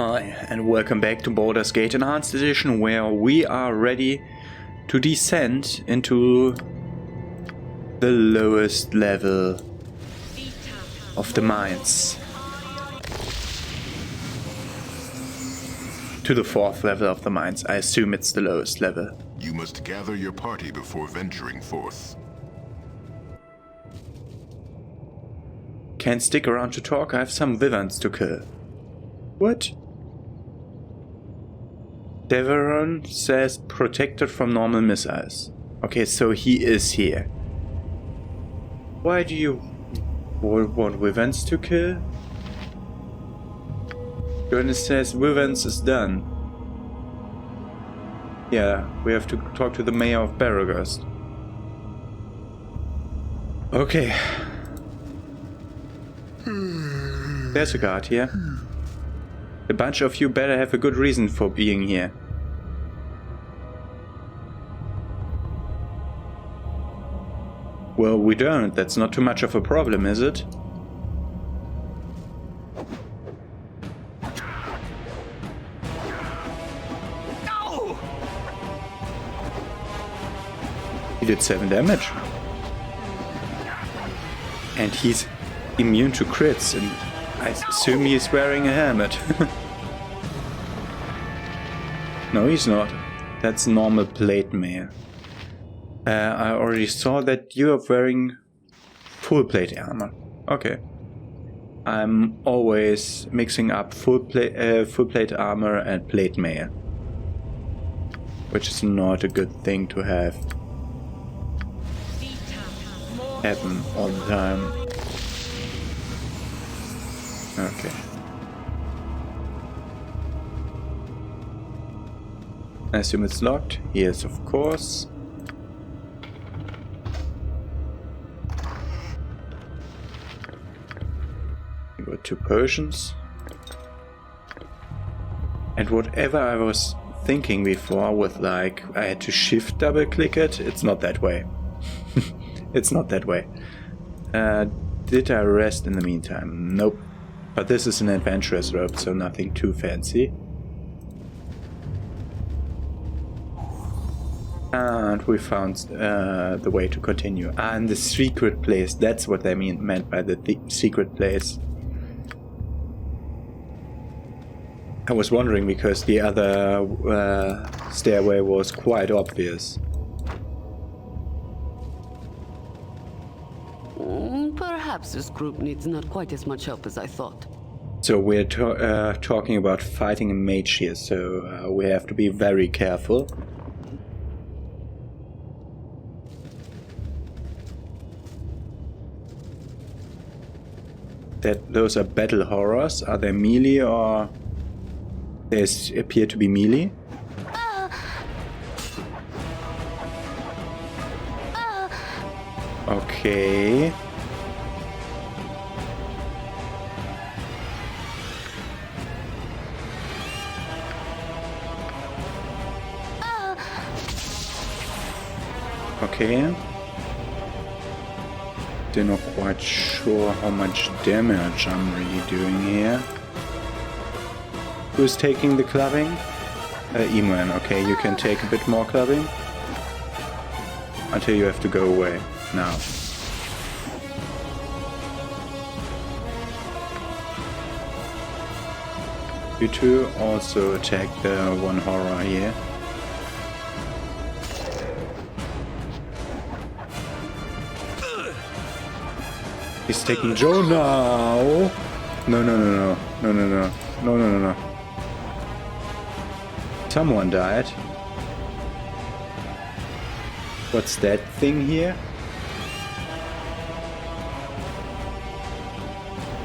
Hi, and welcome back to Baldur's Gate Enhanced Edition, where we are ready to descend into the lowest level of the mines. To the 4th level of the mines. I assume it's the lowest level. You must gather your party before venturing forth. Can't stick around to talk, I have some villains to kill. What? Davaeorn says protected from normal missiles. Okay, so he is here. Why do you want Wyverns to kill? Gorion says Wyverns is done. Yeah, we have to talk to the mayor of Baragast. Okay. There's a guard here. A bunch of you better have a good reason for being here. Well, we don't. That's not too much of a problem, is it? No! He did 7 damage. And he's immune to crits, and I assume he's wearing a helmet. No, he's not. That's normal plate mail. I already saw that you are wearing full plate armor. Okay. I'm always mixing up full plate armor and plate mail, which is not a good thing to have happen all the time. Okay. I assume it's locked. Yes, of course. We got 2 potions. And whatever I was thinking before with like I had to shift double click it, it's not that way. It's not that way. Did I rest in the meantime? Nope. But this is an adventurous rope, so nothing too fancy. And we found the way to continue. And the secret place, that's what they meant by the secret place. I was wondering because the other stairway was quite obvious. Perhaps this group needs not quite as much help as I thought. So we're talking about fighting a mage here, so we have to be very careful. Those are battle horrors. Are they melee or they appear to be melee? Okay. Okay. They're not quite sure how much damage I'm really doing here. Who's taking the clubbing? Eman, okay, you can take a bit more clubbing. Until you have to go away. Now. You two also attack the one horror here. He's taking Joe now. No. Someone died. What's that thing here?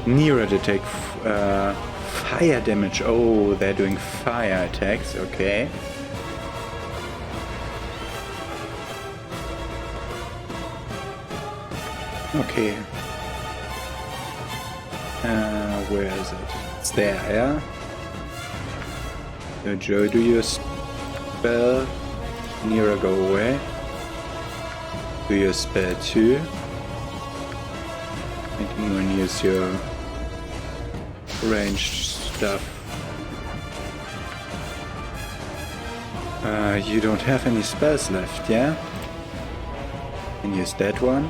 Nearer to take fire damage. Oh, they're doing fire attacks. Okay. Okay. Where is it? It's there, yeah? So Joe, do your spell. Nira, go away. Do your spell too. And you can use your ranged stuff. You don't have any spells left, yeah? Can use that one.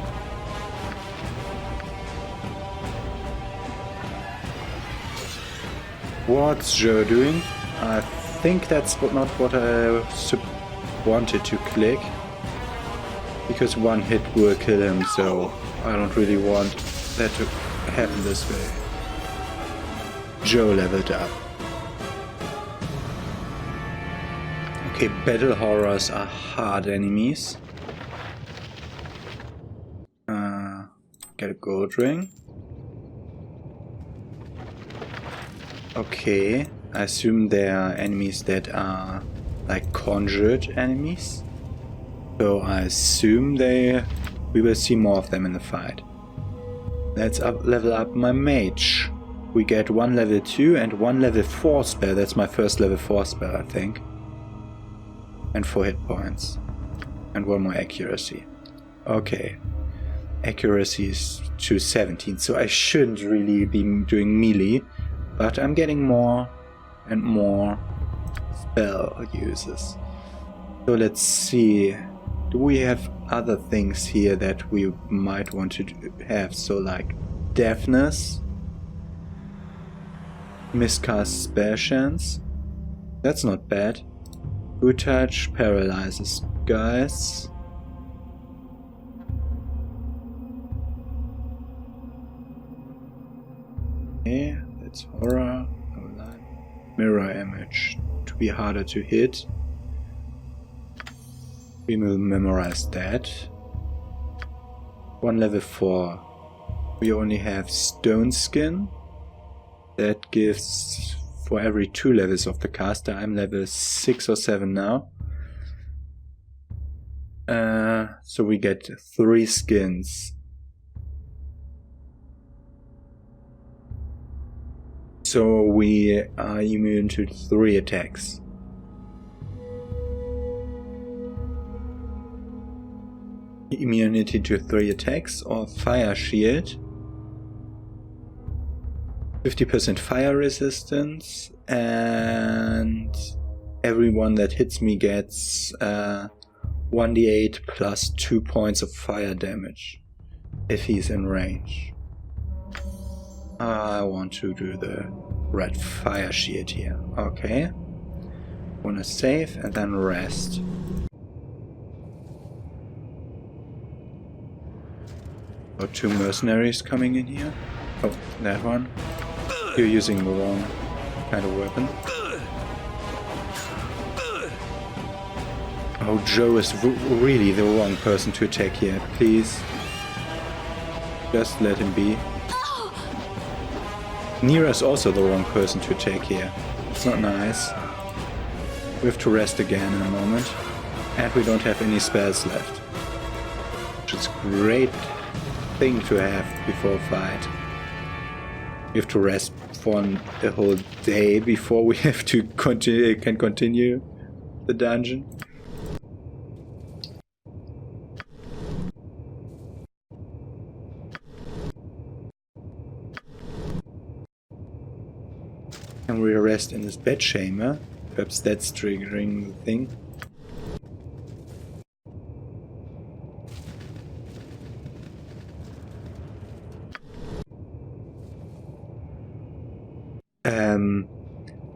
What's Joe doing? I think that's not what I wanted to click. Because one hit will kill him, so I don't really want that to happen this way. Joe leveled up. Okay, battle horrors are hard enemies. Get a gold ring. Okay, I assume there are enemies that are like conjured enemies. So I assume we will see more of them in the fight. Let's level up my mage. We get 1 level 2 and 1 level 4 spell. That's my first level 4 spell, I think. And 4 hit points. And 1 more accuracy. Okay. Accuracy is to 17, so I shouldn't really be doing melee. But I'm getting more and more spell uses. So let's see. Do we have other things here that we might want to have? So like deafness, miscast spell chance. That's not bad. Good touch paralyzes guys. Okay, that's horror. Mirror image to be harder to hit. We will memorize that. 1 level 4. We only have stone skin. That gives for every 2 levels of the caster. I'm level 6 or 7 now. So we get 3 skins. So we are immune to 3 attacks. Immunity to 3 attacks or fire shield. 50% fire resistance, and everyone that hits me gets 1d8 plus 2 points of fire damage if he's in range. I want to do the red fire shield here. Okay. Wanna save and then rest. Got 2 mercenaries coming in here. Oh, that one. You're using the wrong kind of weapon. Oh, Joe is really the wrong person to attack here. Please. Just let him be. Nira is also the wrong person to attack here. It's not nice. We have to rest again in a moment. And we don't have any spells left. Which is a great thing to have before a fight. We have to rest for a whole day before we have to continue the dungeon. Can we rest in this bed chamber? Perhaps that's triggering the thing.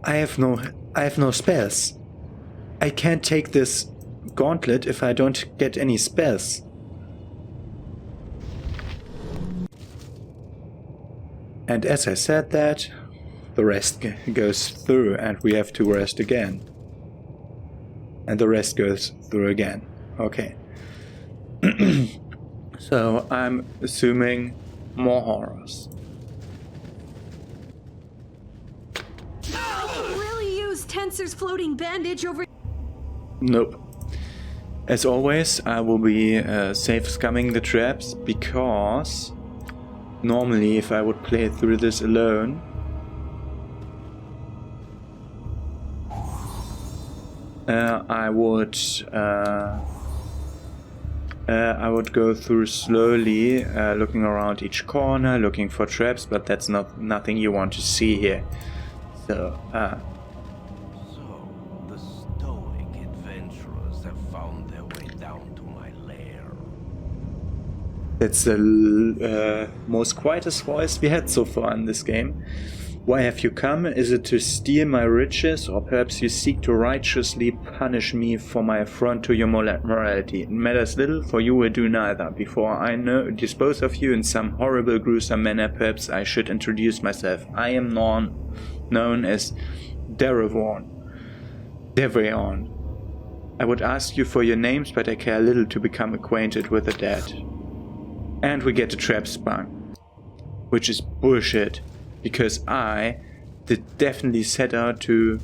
I have no spells. I can't take this gauntlet if I don't get any spells. And as I said that, the rest goes through and we have to rest again. And the rest goes through again. Okay. So I'm assuming more horrors. Really use Tensor's floating bandage over... Nope. As always, I will be safe scumming the traps because normally if I would play through this alone, I would go through slowly, looking around each corner, looking for traps, but that's nothing you want to see here. So, So, the Stoic That's the most quietest voice we had so far in this game. Why have you come? Is it to steal my riches, or perhaps you seek to righteously punish me for my affront to your morality? It matters little, for you will do neither. Before I dispose of you in some horrible, gruesome manner, perhaps I should introduce myself. I am known as Davaeorn. I would ask you for your names, but I care little to become acquainted with the dead. And we get the trap spun, which is bullshit. Because I did definitely set out to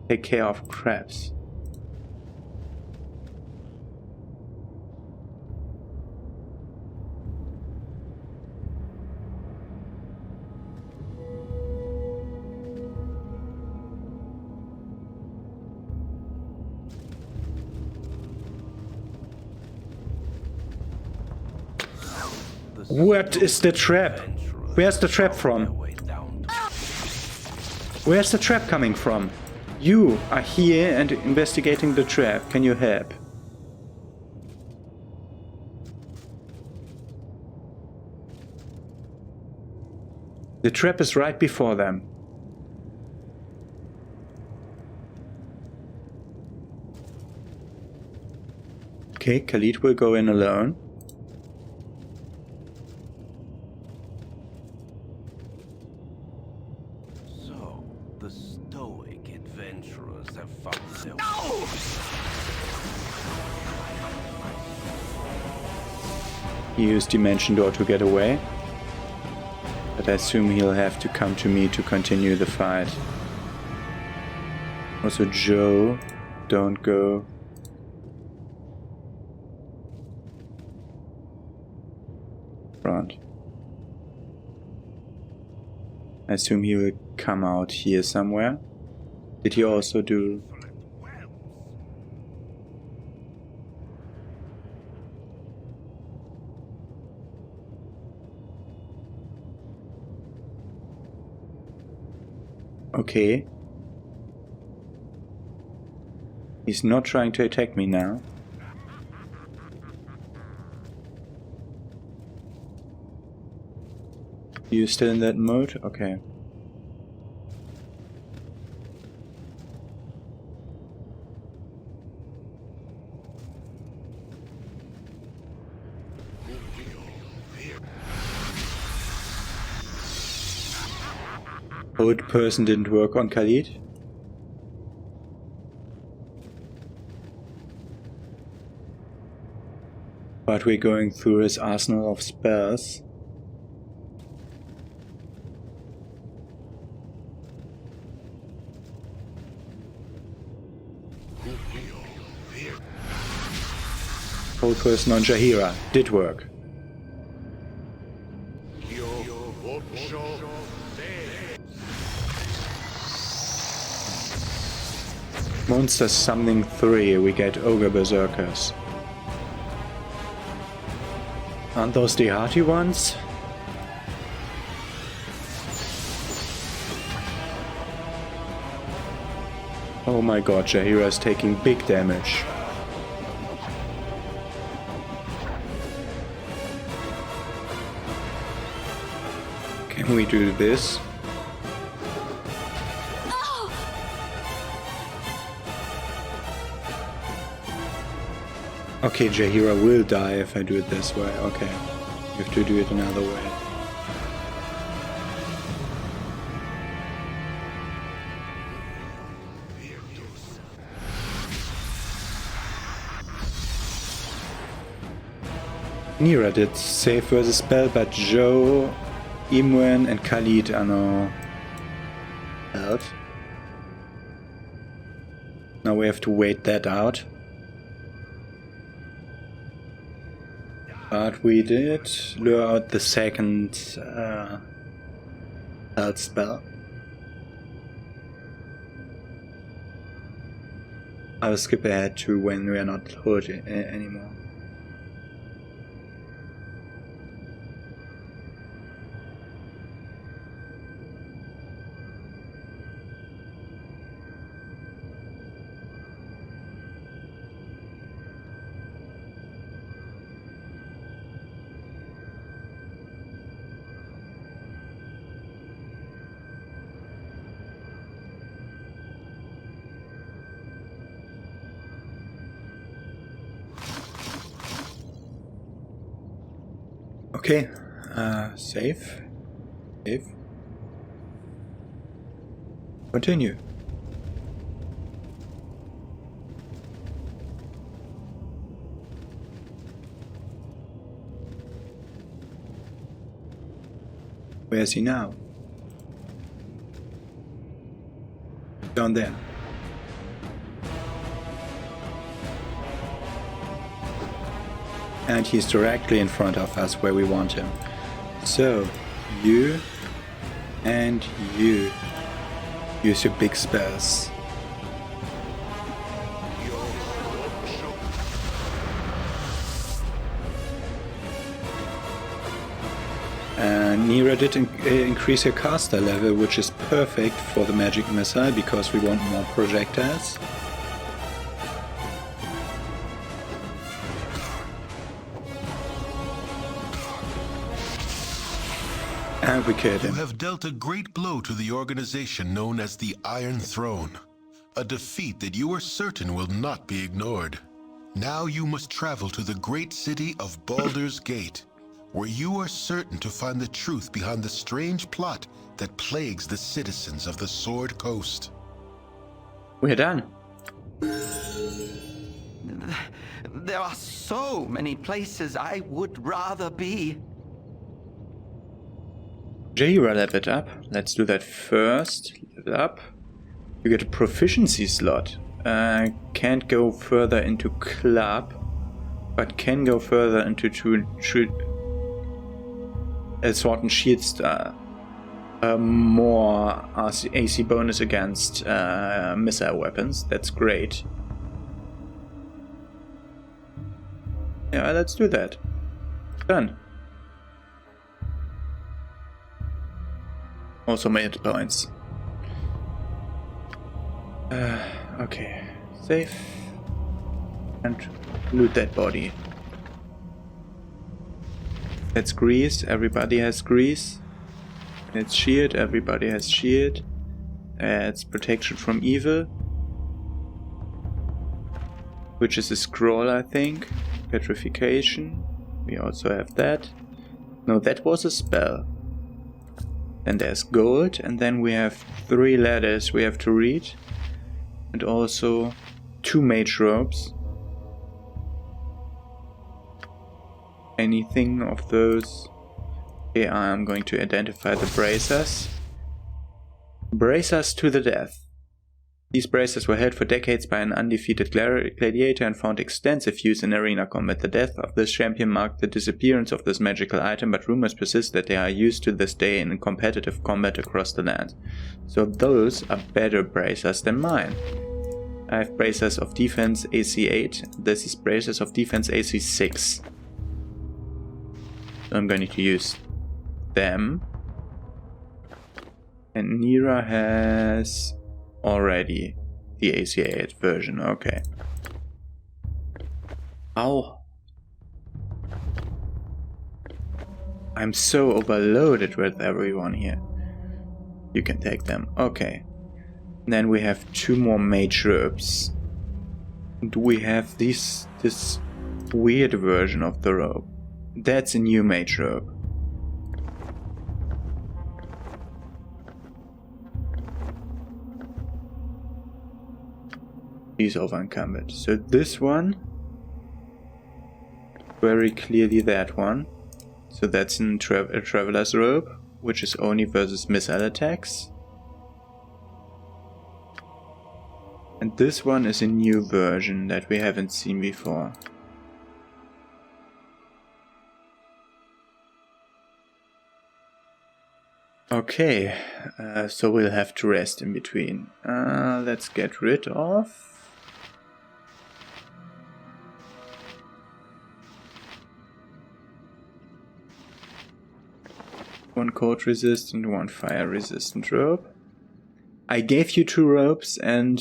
take care of crabs. What is the trap? Where's the trap from? Where's the trap coming from? You are here and investigating the trap. Can you help? The trap is right before them. Okay, Khalid will go in alone. He used Dimension Door to get away, but I assume he'll have to come to me to continue the fight. Also, Joe, don't go. Front. I assume he will come out here somewhere. Did he also do... Okay. He's not trying to attack me now. You still in that mode? Okay. Old person didn't work on Khalid. But we're going through his arsenal of spells. Old person on Jaheira did work. Monster Summoning 3, we get Ogre Berserkers. Aren't those the hearty ones? Oh my god, Jaheira is taking big damage. Can we do this? Okay, Jaheira will die if I do it this way. Okay, you have to do it another way. Nira did save versus spell, but Joe, Imwen and Khalid are now held. Now we have to wait that out. But we did lure out the second health spell. I'll skip ahead to when we are not hurt anymore. Okay, save. Save. Continue. Where is he now? Down there. And he's directly in front of us where we want him. So, you and you use your big spells. Nira did increase her caster level, which is perfect for the magic missile because we want more projectiles. And we killed him. You have dealt a great blow to the organization known as the Iron Throne. A defeat that you are certain will not be ignored. Now you must travel to the great city of Baldur's Gate, where you are certain to find the truth behind the strange plot that plagues the citizens of the Sword Coast. We're done. There are so many places I would rather be. Jira, level it up. Let's do that first. Level up. You get a proficiency slot. Can't go further into club, but can go further into a sword and shield style. More AC bonus against missile weapons. That's great. Yeah, let's do that. Done. Also my hit points. Okay. Save. And loot that body. That's grease. Everybody has grease. It's shield. Everybody has shield. It's protection from evil. Which is a scroll, I think. Petrification. We also have that. No, that was a spell. Then there's gold, and then we have 3 letters we have to read. And also 2 mage robes. Anything of those? Okay, I'm going to identify the bracers. Bracers to the death. These bracers were held for decades by an undefeated gladiator and found extensive use in arena combat. The death of this champion marked the disappearance of this magical item, but rumors persist that they are used to this day in competitive combat across the land. So those are better bracers than mine. I have bracers of defense AC 8. This is bracers of defense AC 6. So I'm going to use them. And Nira has already the AC 8 version. Okay. Ow. I'm so overloaded with everyone here. You can take them. Okay. Then we have 2 more mage robes. And we have this weird version of the robe. That's a new mage robe. He's over encumbered. So this one, very clearly that one. So that's a traveler's robe, which is only versus missile attacks. And this one is a new version that we haven't seen before. Okay, so we'll have to rest in between. Let's get rid of... one cold resistant, 1 fire resistant robe. I gave you 2 robes and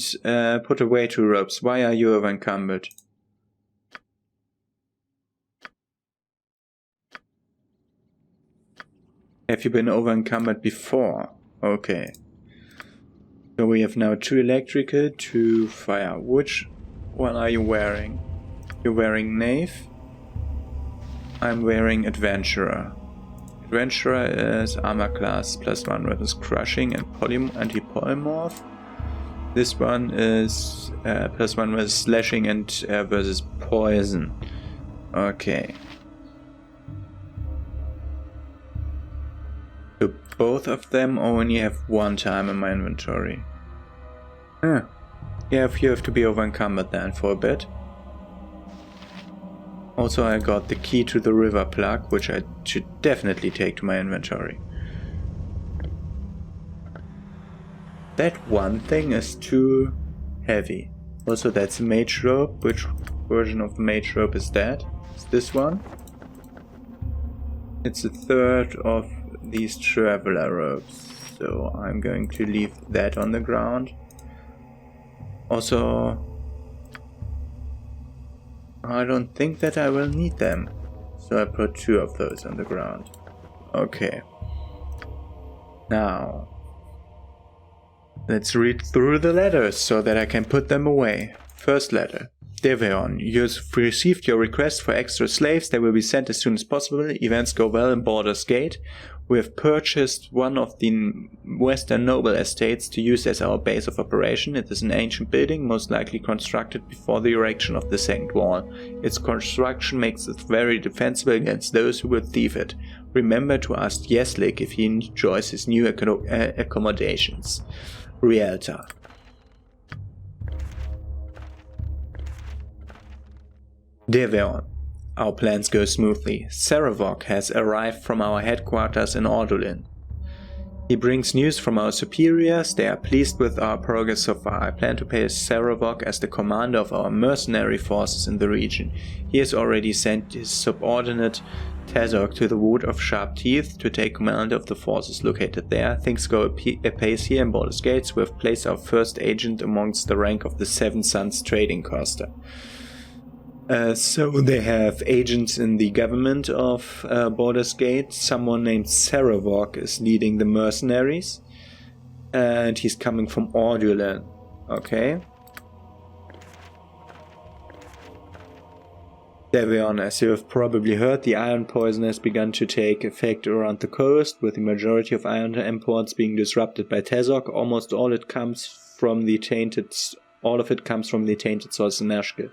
put away 2 robes. Why are you over encumbered? Have you been over encumbered before? Okay. So we have now 2 electrical, 2 fire. Which one are you wearing? You're wearing Knave. I'm wearing Adventurer. Adventurer is armor class +1 versus crushing and anti-polymorph. This one is +1 versus slashing and versus poison. Okay. So both of them only have 1 time in my inventory. Yeah, you have to be over encumbered then for a bit. Also, I got the key to the river plug, which I should definitely take to my inventory. That one thing is too heavy. Also, that's a mage rope. Which version of the mage rope is that? Is this one? It's a third of these traveler ropes. So I'm going to leave that on the ground. Also, I don't think that I will need them. So I put 2 of those on the ground. Okay. Now, let's read through the letters so that I can put them away. First letter. Davaeorn, you've received your request for extra slaves. They will be sent as soon as possible. Events go well in Baldur's Gate. We have purchased one of the western noble estates to use as our base of operation. It is an ancient building, most likely constructed before the erection of the second wall. Its construction makes it very defensible against those who would thieve it. Remember to ask Yeslik if he enjoys his new accommodations. Rialta. Davaeorn. Our plans go smoothly. Saravok has arrived from our headquarters in Ordulin. He brings news from our superiors. They are pleased with our progress so far. I plan to place Saravok as the commander of our mercenary forces in the region. He has already sent his subordinate Tazok to the Wood of Sharp Teeth to take command of the forces located there. Things go apace here in Baldur's Gates. We have placed our first agent amongst the rank of the Seven Sons Trading Coaster. So they have agents in the government of Baldur's Gate. Someone named Saravok is leading the mercenaries. And he's coming from Ordulin. Okay. Davaeorn, as you have probably heard, the iron poison has begun to take effect around the coast, with the majority of iron imports being disrupted by Tazok. Almost all of it comes from the tainted source in Nashkel.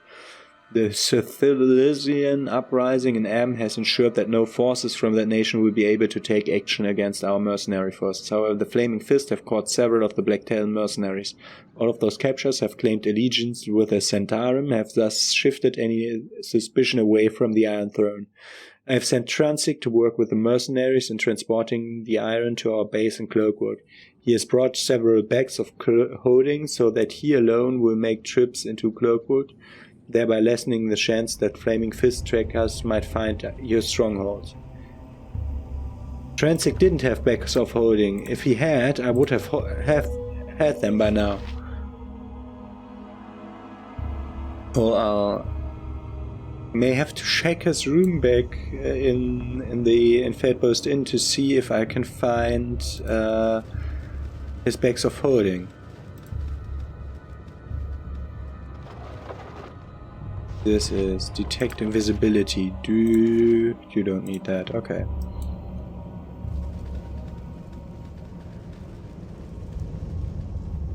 The Sithilisian uprising in Am has ensured that no forces from that nation will be able to take action against our mercenary forces. However, the Flaming Fist have caught several of the Blacktail mercenaries. All of those captures have claimed allegiance with the Centarum, have thus shifted any suspicion away from the Iron Throne. I have sent Transig to work with the mercenaries in transporting the iron to our base in Cloakwood. He has brought several bags of holding so that he alone will make trips into Cloakwood, thereby lessening the chance that Flaming Fist trackers might find your stronghold. Transig didn't have bags of holding. If he had, I would have had them by now. Or I may have to check his room back in the Feldpost Inn to see if I can find his bags of holding. This is detect invisibility. You don't need that. Okay.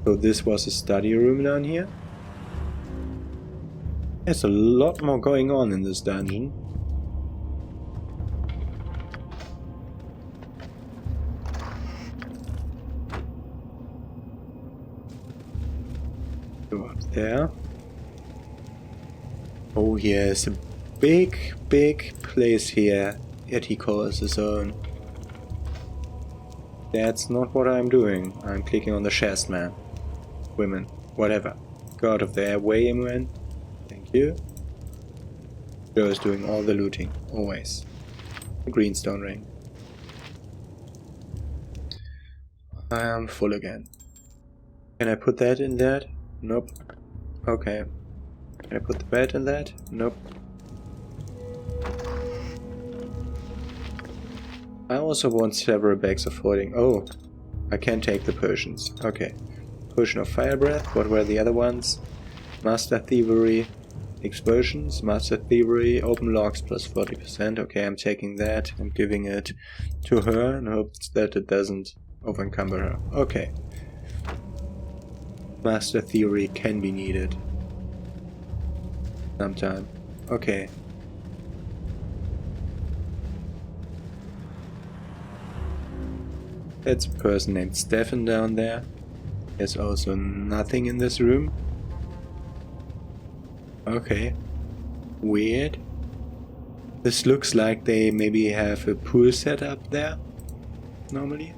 So this was a study room down here. There's a lot more going on in this dungeon. Go up there. Oh, yes, a big place here that he calls his own. That's not what I'm doing. I'm clicking on the chest, man. Women, whatever. Go out of their way, man. Thank you. Joe is doing all the looting, always. The greenstone ring. I am full again. Can I put that in that? Nope. Okay. Can I put the bed in that? Nope. I also want several bags of holding. Oh, I can take the potions. Okay. Potion of Fire Breath. What were the other ones? Master Thievery. Explosions, Master Theory, Open Logs plus 40%. Okay, I'm taking that and giving it to her in hopes that it doesn't over-encumber her. Okay. Master Theory can be needed. Sometime. Okay. That's a person named Stefan down there. There's also nothing in this room. Okay. Weird. This looks like they maybe have a pool set up there. Normally.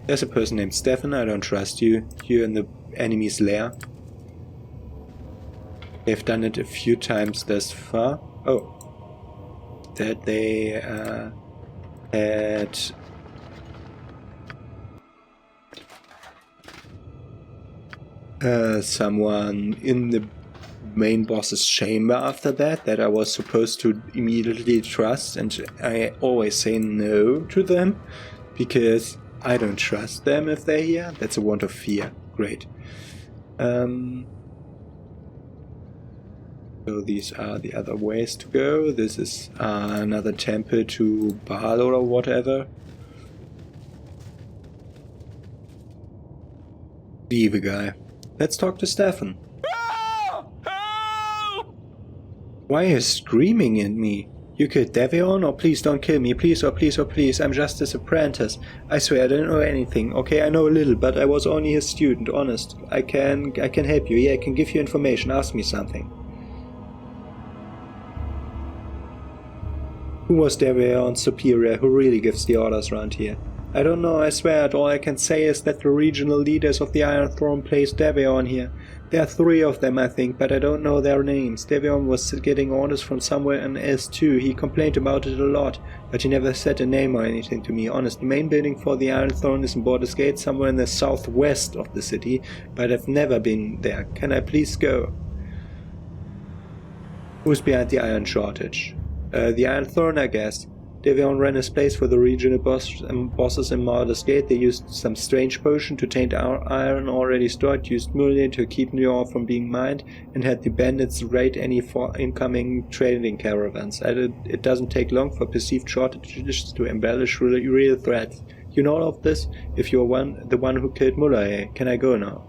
There's a person named Stefan. I don't trust you. You're in the enemy's lair. They've done it a few times thus far. Oh. That they had... someone in the main boss's chamber after that I was supposed to immediately trust, and I always say no to them because I don't trust them if they're here. That's a want of fear. Great. So these are the other ways to go. This is another temple to Baldur or whatever. The evil guy. Let's talk to Stefan. Why are you screaming at me? You killed Davaeorn? Or please don't kill me, please, or please, or please. I'm just his apprentice. I swear I don't know anything. Okay, I know a little, but I was only his student, honest. I can help you. Yeah, I can give you information. Ask me something. Who was Davaeorn's superior? Who really gives the orders around here? I don't know, I swear it. All I can say is that the regional leaders of the Iron Throne placed Davaeorn here. There are 3 of them, I think, but I don't know their names. Davaeorn was getting orders from somewhere in S2. He complained about it a lot, but he never said a name or anything to me. Honest, the main building for the Iron Throne is in Baldur's Gate, somewhere in the southwest of the city, but I've never been there. Can I please go? Who's behind the iron shortage? The Iron Throne, I guess. Davaeorn ran his place for the regional bosses in Baldur's Gate. They used some strange potion to taint iron already stored, used Muller to keep New York from being mined, and had the bandits raid any incoming trading caravans. It doesn't take long for perceived shortages to embellish real threats. You know all of this? If you're the one who killed Muller, can I go now?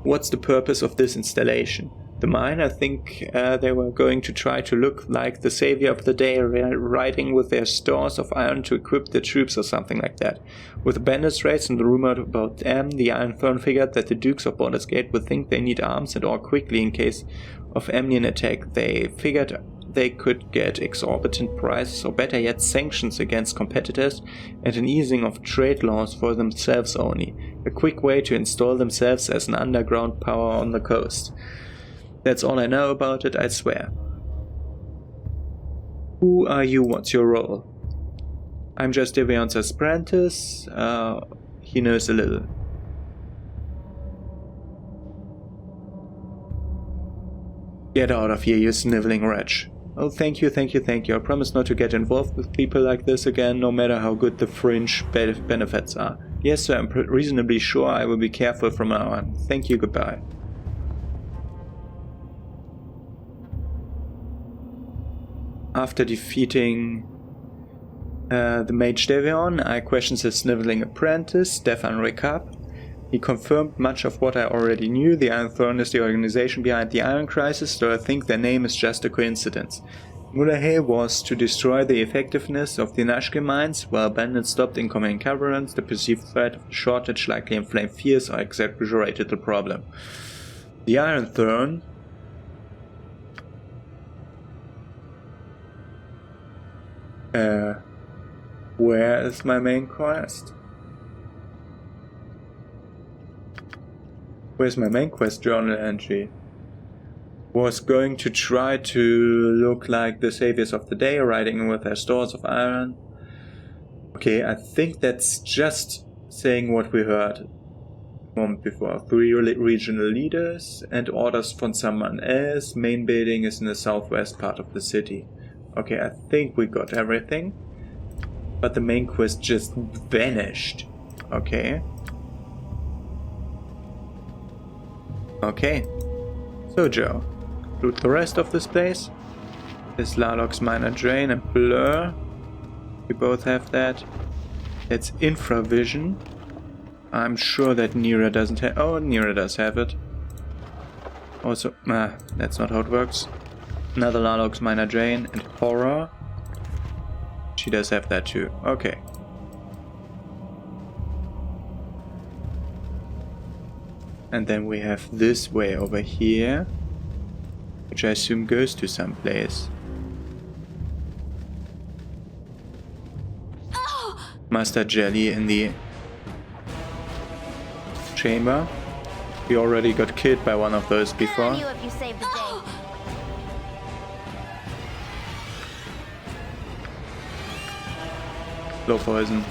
What's the purpose of this installation? The mine, I think they were going to try to look like the savior of the day, riding with their stores of iron to equip the troops or something like that. With the bandits raids and the rumor about them, the Iron Throne figured that the Dukes of Baldur's Gate would think they need arms and all quickly in case of Amnian attack. They figured they could get exorbitant prices, or better yet sanctions against competitors, and an easing of trade laws for themselves only. A quick way to install themselves as an underground power on the coast. That's all I know about it, I swear. Who are you? What's your role? I'm just Davaeorn's apprentice. He knows a little. Get out of here, you sniveling wretch. Oh, thank you. I promise not to get involved with people like this again, no matter how good the fringe benefits are. Yes, sir, I'm reasonably sure I will be careful from now on. Thank you, goodbye. After defeating the mage Davaeorn, I questioned his sniveling apprentice, Stefan Recap. He confirmed much of what I already knew. The Iron Throne is the organization behind the Iron Crisis, though I think their name is just a coincidence. Mulahe was to destroy the effectiveness of the Nashke mines, while bandits stopped incoming caravans. The perceived threat of the shortage likely inflamed fears or exaggerated the problem. The Iron Throne... where is my main quest? Where's my main quest journal entry? Was going to try to look like the saviors of the day, riding with their stores of iron. Okay, I think that's just saying what we heard a moment before. 3 regional leaders and orders from someone else. Main building is in the southwest part of the city. Okay, I think we got everything. But the main quest just vanished. Okay. Okay. So Joe, loot the rest of this place. This Larlock's Minor Drain and Blur. We both have that. It's Infravision. I'm sure that Nira doesn't have... Oh, Nira does have it. Also, that's not how it works. Another Larlock's Minor Drain and Horror. She does have that too. Okay. And then we have this way over here, which I assume goes to some place. Mustard jelly in the chamber. We already got killed by one of those before. You if you saved the day. Low poison.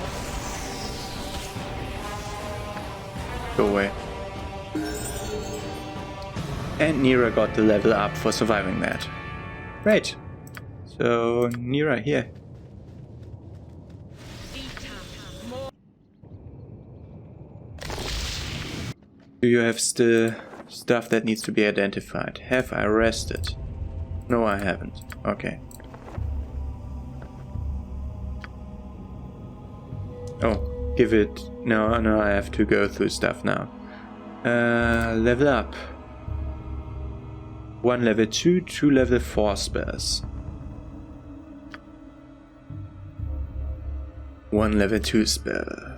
Go away. And Nira got the level up for surviving that. Great. So Nira here. Do you have still stuff that needs to be identified? Have I rested? No, I haven't. Okay. Oh, give it... No, I have to go through stuff now. Level up. 1 level 2, 2 level 4 spells. 1 level 2 spell.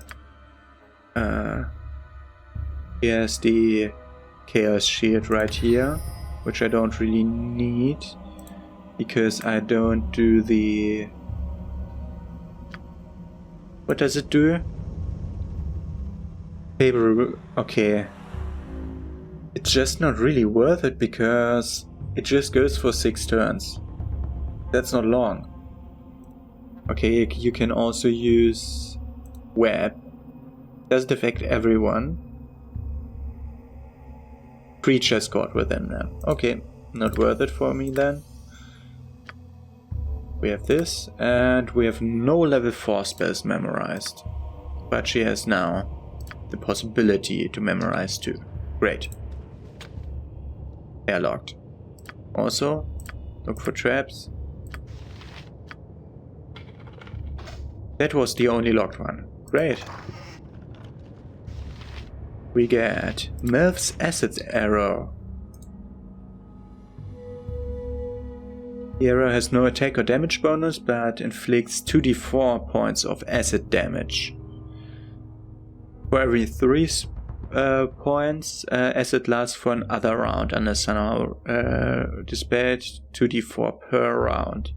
Here's the Chaos Shield right here, which I don't really need, because I don't do the... What does it do? Favorable... Okay. It's just not really worth it, because it just goes for 6 turns. That's not long. Okay, you can also use Web. Doesn't affect everyone. Creatures caught within them. Okay, not worth it for me then. We have this, and we have no level 4 spells memorized. But she has now the possibility to memorize 2. Great. Airlocked. Also, look for traps. That was the only locked one. Great. We get Melf's Acid Arrow. The arrow has no attack or damage bonus, but inflicts 2d4 points of acid damage. For every 3 points, acid lasts for another round unless somehow dispelled. 2d4 per round.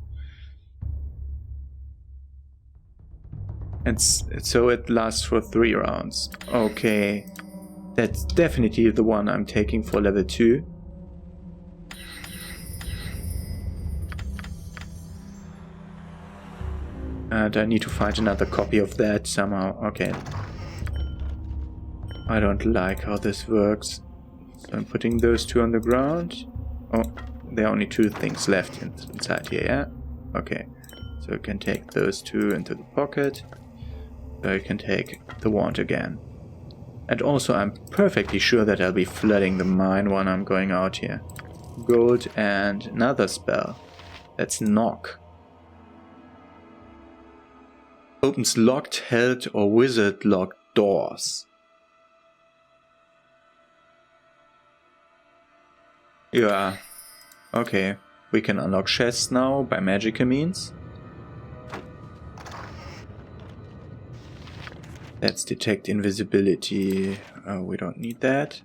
And so it lasts for 3 rounds. Okay. That's definitely the one I'm taking for level 2. And I need to find another copy of that somehow. Okay. I don't like how this works. So I'm putting those 2 on the ground. Oh, there are only 2 things left inside here, yeah? Okay. So I can take those 2 into the pocket. So I can take the wand again. And also I'm perfectly sure that I'll be flooding the mine when I'm going out here. Gold and another spell. That's Knock. Opens locked, held or wizard locked doors. Yeah. Okay. We can unlock chests now by magical means. Let's detect invisibility. We don't need that.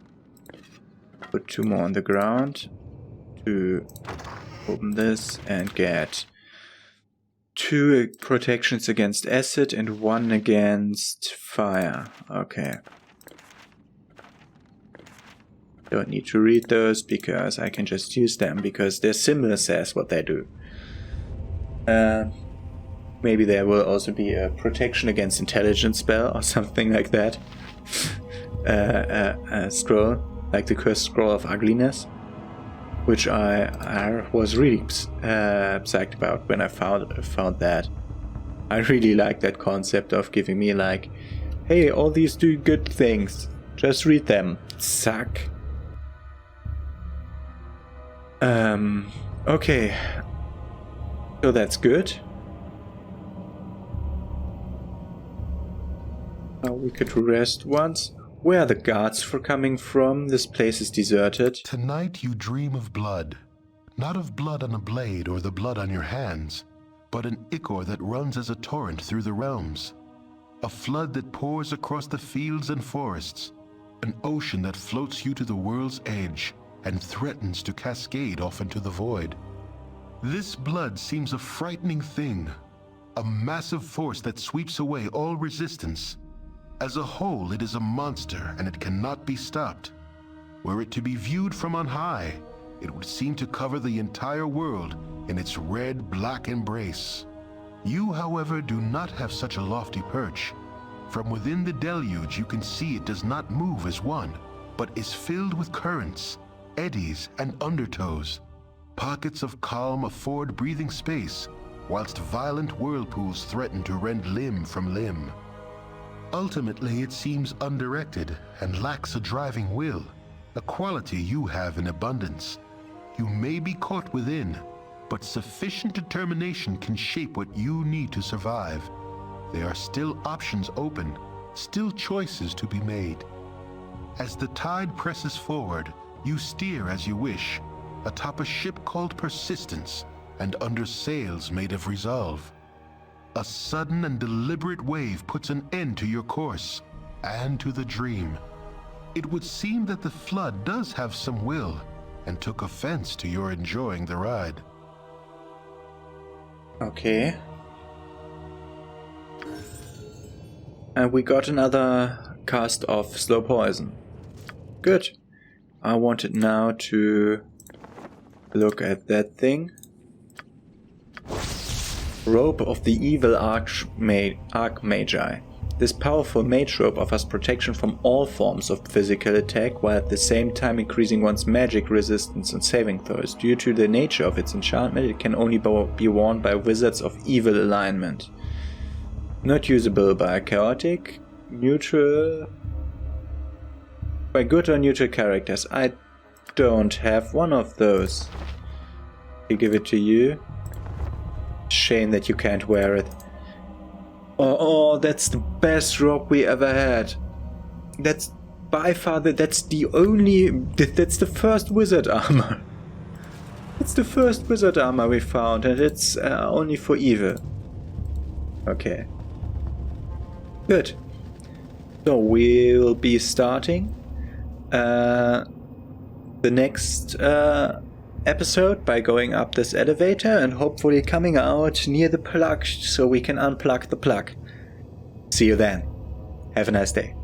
Put 2 more on the ground to open this and get 2 protections against acid and 1 against fire. Okay. Don't need to read those because I can just use them because their symbol says what they do. Maybe there will also be a protection against intelligence spell or something like that. A scroll, like the cursed scroll of ugliness, which I was really psyched about when I found that. I really like that concept of giving me like, hey, all these do good things, just read them. Suck. Okay. So that's good. Now we could rest once. Where are the guards coming from? This place is deserted. Tonight you dream of blood. Not of blood on a blade or the blood on your hands, but an ichor that runs as a torrent through the realms. A flood that pours across the fields and forests. An ocean that floats you to the world's edge and threatens to cascade off into the void. This blood seems a frightening thing, a massive force that sweeps away all resistance. As a whole, it is a monster and it cannot be stopped. Were it to be viewed from on high, it would seem to cover the entire world in its red-black embrace. You, however, do not have such a lofty perch. From within the deluge, you can see it does not move as one, but is filled with currents, eddies, and undertows. Pockets of calm afford breathing space, whilst violent whirlpools threaten to rend limb from limb. Ultimately, it seems undirected and lacks a driving will, a quality you have in abundance. You may be caught within, but sufficient determination can shape what you need to survive. There are still options open, still choices to be made. As the tide presses forward, you steer as you wish, atop a ship called Persistence and under sails made of resolve. A sudden and deliberate wave puts an end to your course and to the dream. It would seem that the flood does have some will and took offense to your enjoying the ride. Okay. And we got another cast of slow poison. Good. I wanted now to look at that thing. Robe of the Evil Archmagi. This powerful mage robe offers protection from all forms of physical attack, while at the same time increasing one's magic resistance and saving throws. Due to the nature of its enchantment, it can only be worn by wizards of evil alignment. Not usable by chaotic, neutral, by good or neutral characters. I don't have one of those. I give it to you. Shame that you can't wear it. Oh, that's the best robe we ever had. That's by far that's the first wizard armor. It's the first wizard armor we found, and it's only for evil. Okay. Good. So we'll be starting the next episode by going up this elevator and hopefully coming out near the plug so we can unplug the plug. See you then. Have a nice day.